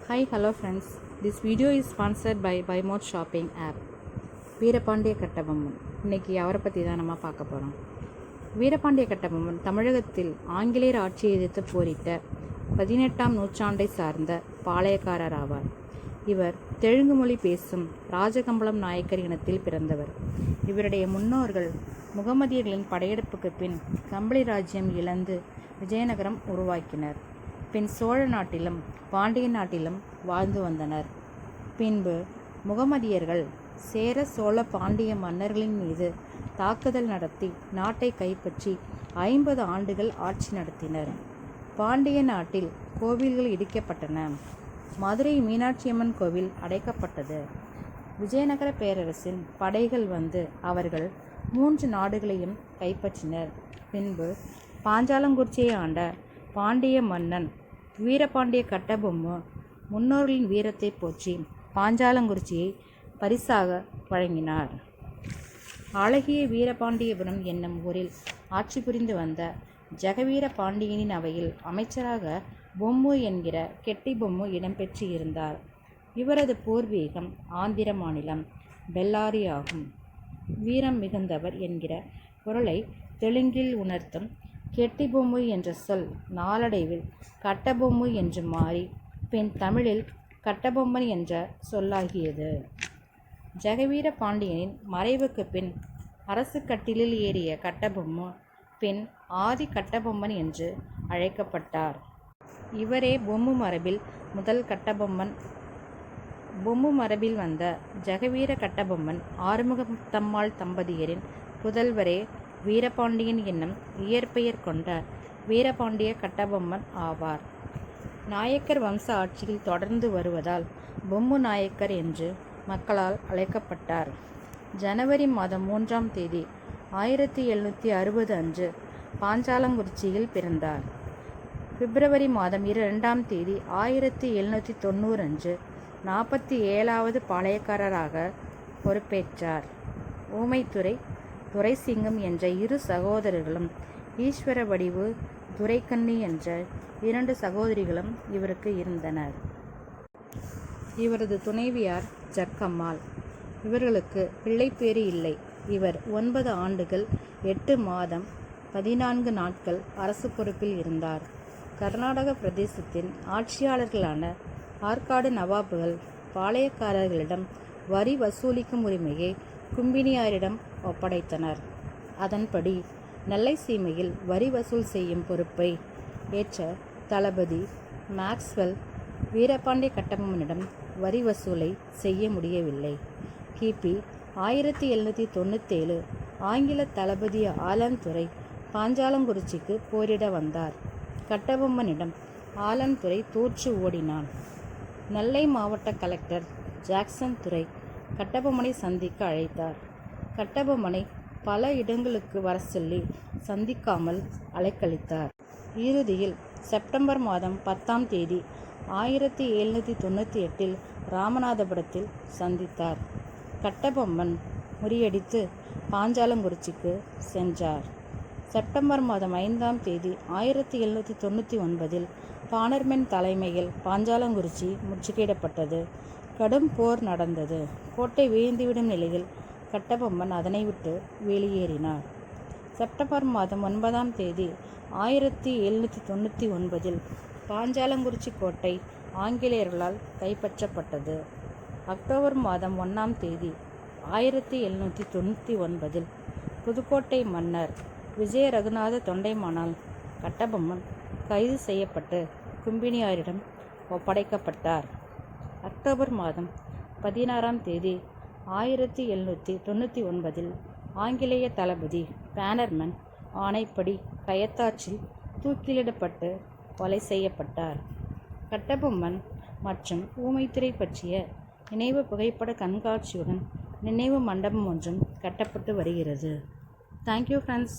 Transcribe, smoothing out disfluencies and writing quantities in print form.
Hi, hello friends. This video is sponsored by BuyMode Shopping app. Veerapandiya Kattabomman. இன்னைக்கு அவரை பற்றி தான் நம்ம பார்க்க போகிறோம். வீரபாண்டிய கட்டபொம்மன் தமிழகத்தில் ஆங்கிலேயர் ஆட்சியை எதிர்த்து போரிட்ட 18ஆம் நூற்றாண்டை சார்ந்த பாளையக்காரர் ஆவார். இவர் தெலுங்கு மொழி பேசும் ராஜகம்பளம் நாயக்கர் இனத்தில் பிறந்தவர். இவருடைய முன்னோர்கள் முகமதியர்களின் படையெடுப்புக்கு பின் கம்பளி ராஜ்யம் இழந்து விஜயநகரம் உருவாக்கினர். பின் சோழ நாட்டிலும் பாண்டிய நாட்டிலும் வாழ்ந்து வந்தனர். பின்பு முகமதியர்கள் சேர சோழ பாண்டிய மன்னர்களின் மீது தாக்குதல் நடத்தி நாட்டை கைப்பற்றி 50 ஆண்டுகள் ஆட்சி நடத்தினர். பாண்டிய நாட்டில் கோவில்கள் இடிக்கப்பட்டன. மதுரை மீனாட்சியம்மன் கோவில் அடைக்கப்பட்டது. விஜயநகர பேரரசின் படைகள் வந்து அவர்கள் 3 நாடுகளையும் கைப்பற்றினர். பின்பு பாஞ்சாலங்குறிச்சியை ஆண்ட பாண்டிய மன்னன் வீரபாண்டிய கட்டபொம்மு முன்னோர்களின் வீரத்தை போற்றி பாஞ்சாலங்குறிச்சியை பரிசாக வழங்கினார். அழகிய வீரபாண்டியபுரம் என்னும் ஊரில் ஆட்சி புரிந்து வந்த ஜெகவீர பாண்டியனின் அவையில் அமைச்சராக பொம்மு என்கிற கெட்டி பொம்மு இடம்பெற்று இருந்தார். இவரது பூர்வீகம் ஆந்திர மாநிலம் பெல்லாரி ஆகும். வீரம் மிகுந்தவர் என்கிற பொருளை தெலுங்கில் உணர்த்தும் கெட்டி பொம்மு என்ற சொல் நாளடைவில் கட்டபொம்மு என்று மாறி பின் தமிழில் கட்டபொம்மன் என்ற சொல்லாகியது. ஜெகவீர பாண்டியனின் மறைவுக்கு பின் அரசு கட்டிலில் ஏறிய கட்டபொம்மு பின் ஆதி கட்டபொம்மன் என்று அழைக்கப்பட்டார். இவரே பொம்மு மரபில் முதல் கட்டபொம்மன். பொம்மு மரபில் வந்த ஜெகவீர கட்டபொம்மன் ஆறுமுகத்தம்மாள் தம்பதியரின் புதல்வரே வீரபாண்டியன் என்னும் இயற்பெயர் கொண்ட வீரபாண்டிய கட்டபொம்மன் ஆவார். நாயக்கர் வம்ச ஆட்சியில் தொடர்ந்து வருவதால் பொம்மு நாயக்கர் என்று மக்களால் அழைக்கப்பட்டார். ஜனவரி மாதம் 3ஆம் தேதி 1760 அன்று பாஞ்சாலங்குறிச்சியில் பிறந்தார். பிப்ரவரி மாதம் 2ஆம் தேதி 1790 அன்று 47வது பாளையக்காரராக பொறுப்பேற்றார். ஊமைத்துரை துரைசிங்கம் என்ற 2 சகோதரர்களும் ஈஸ்வர வடிவு துரைக்கண்ணி என்ற 2 சகோதரிகளும் இவருக்கு இருந்தனர். இவரது துணைவியார் ஜக்கம்மாள். இவர்களுக்கு பிள்ளைப்பேறு இல்லை. இவர் 9 ஆண்டுகள் 8 மாதம் 14 நாட்கள் அரசு பொறுப்பில் இருந்தார். கர்நாடக பிரதேசத்தின் ஆட்சியாளர்களான ஆற்காடு நவாபுகள் பாளையக்காரர்களிடம் வரி வசூலிக்கும் உரிமையை கும்பினியாரிடம் ஒப்படைத்தனர். அதன்படி நெல்லை சீமையில் வரி வசூல் செய்யும் பொறுப்பை ஏற்ற தளபதி மேக்ஸ்வெல் வீரபாண்டிய கட்டபொம்மனிடம் வரி வசூலை செய்ய முடியவில்லை. கிபி 1797 ஆங்கில தளபதி ஆலன் துரை பாஞ்சாலங்குறிச்சிக்கு போரிட வந்தார். கட்டபொம்மனிடம் ஆலன் துரை தோற்று ஓடினான். நெல்லை மாவட்ட கலெக்டர் ஜாக்சன் துரை கட்டபொம்மனை சந்திக்க அழைத்தார். கட்டபொம்மனை பல இடங்களுக்கு வர சொல்லி சந்திக்காமல் அலைக்கழித்தார். இறுதியில் செப்டம்பர் மாதம் 10ஆம் தேதி 1798 ராமநாதபுரத்தில் சந்தித்தார். கட்டபொம்மன் முறியடித்து பாஞ்சாலங்குறிச்சிக்கு சென்றார். செப்டம்பர் மாதம் 5ஆம் தேதி 1799 பாணர்மென் தலைமையில் பாஞ்சாலங்குறிச்சி முற்றுகையிடப்பட்டது. கடும் போர் நடந்தது. கோட்டை வீழ்ந்துவிடும் நிலையில் கட்டபொம்மன் அதனை விட்டு வெளியேறினார். செப்டம்பர் மாதம் 9ஆம் தேதி 1799 பாஞ்சாலங்குறிச்சி கோட்டை ஆங்கிலேயர்களால் கைப்பற்றப்பட்டது. அக்டோபர் மாதம் 1ஆம் தேதி 1799 புதுக்கோட்டை மன்னர் விஜய ரகுநாத தொண்டைமானால் கட்டபொம்மன் கைது செய்யப்பட்டு கும்பினியாரிடம் ஒப்படைக்கப்பட்டார். அக்டோபர் மாதம் 16ஆம் தேதி 1799 ஆங்கிலேய தளபதி பேனர்மன் ஆணைப்படி கயத்தாற்றில் தூக்கிலிடப்பட்டு கொலை செய்யப்பட்டார். கட்டபொம்மன் மற்றும் ஊமைத்துரை பற்றிய நினைவு புகைப்பட கண்காட்சியுடன் நினைவு மண்டபம் ஒன்றும் கட்டப்பட்டு வருகிறது. Thank you friends.